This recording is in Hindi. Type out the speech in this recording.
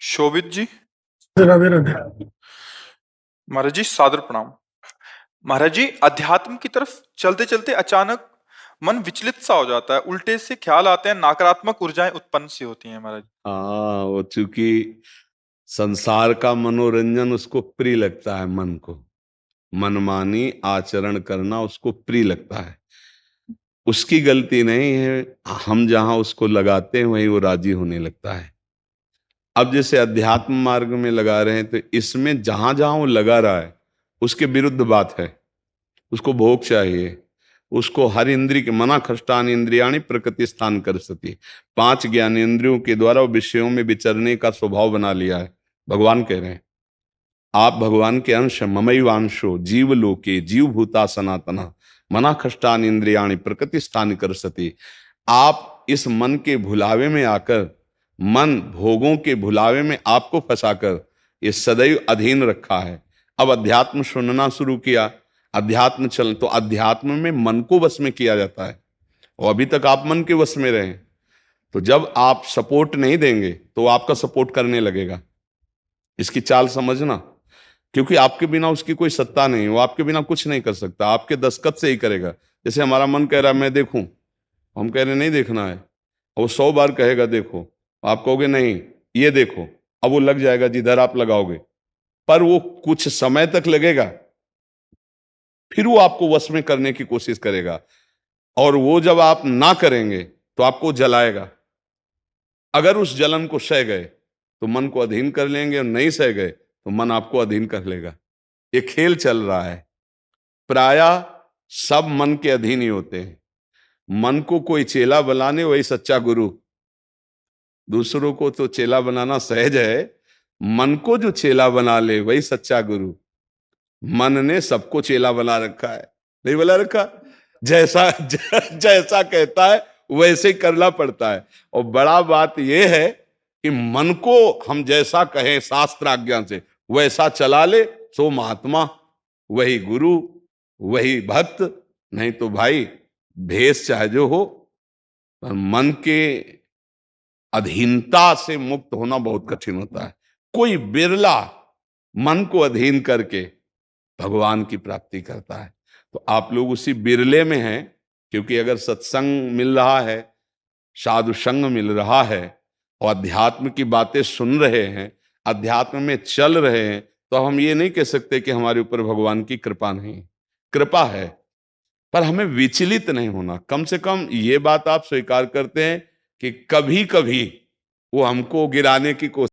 शोभित जी। राधे राधे। महाराज जी सादर प्रणाम। महाराज जी, अध्यात्म की तरफ चलते चलते अचानक मन विचलित सा हो जाता है, उल्टे से ख्याल आते हैं, नकारात्मक ऊर्जाएं उत्पन्न सी होती हैं महाराज। हाँ, वो चूंकि संसार का मनोरंजन उसको प्रिय लगता है, मन को मनमानी आचरण करना उसको प्रिय लगता है। उसकी गलती नहीं है, हम जहां उसको लगाते हैं वहीं वो राजी होने लगता है। अब जैसे अध्यात्म मार्ग में लगा रहे हैं तो इसमें जहां जहां वो लगा रहा है उसके विरुद्ध बात है। उसको भोग चाहिए, उसको हर इंद्रिय के मना खष्टान इंद्रियाणी प्रकृति स्थान कर सती, 5 ज्ञानेंद्रियों के द्वारा वो विषयों में विचरने का स्वभाव बना लिया है। भगवान कह रहे हैं आप भगवान के अंश, ममैवांशो जीव लोके जीव भूता सनातना मना खष्टान इंद्रियाणी प्रकृति स्थान कर सती। आप इस मन के भुलावे में आकर, मन भोगों के भुलावे में आपको फंसाकर ये सदैव अधीन रखा है। अब अध्यात्म सुनना शुरू किया, अध्यात्म चल तो अध्यात्म में मन को वश में किया जाता है और अभी तक आप मन के वश में रहे। तो जब आप सपोर्ट नहीं देंगे तो आपका सपोर्ट करने लगेगा। इसकी चाल समझना, क्योंकि आपके बिना उसकी कोई सत्ता नहीं, वो आपके बिना कुछ नहीं कर सकता, आपके दस्तखत से ही करेगा। जैसे हमारा मन कह रहा है मैं देखूं, हम कह रहे नहीं देखना है, और वो 100 बार कहेगा देखो, आप कहोगे नहीं ये देखो, अब वो लग जाएगा जिधर आप लगाओगे, पर वो कुछ समय तक लगेगा, फिर वो आपको वश में करने की कोशिश करेगा। और वो जब आप ना करेंगे तो आपको जलाएगा। अगर उस जलन को सह गए तो मन को अधीन कर लेंगे, और नहीं सह गए तो मन आपको अधीन कर लेगा। ये खेल चल रहा है। प्रायः सब मन के अधीन ही होते हैं। मन को कोई चेला बनाने वही सच्चा गुरु। दूसरों को तो चेला बनाना सहज है, मन को जो चेला बना ले वही सच्चा गुरु। मन ने सबको चेला बना रखा है, नहीं बना रखा? जैसा कहता है वैसे ही करना पड़ता है। और बड़ा बात यह है कि मन को हम जैसा कहें शास्त्र आज्ञा से वैसा चला ले, सो महात्मा, वही गुरु, वही भक्त। नहीं तो भाई भेष चाहे जो हो, पर मन के अधीनता से मुक्त होना बहुत कठिन होता है। कोई बिरला मन को अधीन करके भगवान की प्राप्ति करता है। तो आप लोग उसी बिरले में हैं, क्योंकि अगर सत्संग मिल रहा है, साधु संग मिल रहा है और अध्यात्म की बातें सुन रहे हैं, अध्यात्म में चल रहे हैं, तो हम ये नहीं कह सकते कि हमारे ऊपर भगवान की कृपा नहीं। कृपा है, पर हमें विचलित नहीं होना। कम से कम ये बात आप स्वीकार करते हैं कि कभी कभी वो हमको गिराने की कोशिश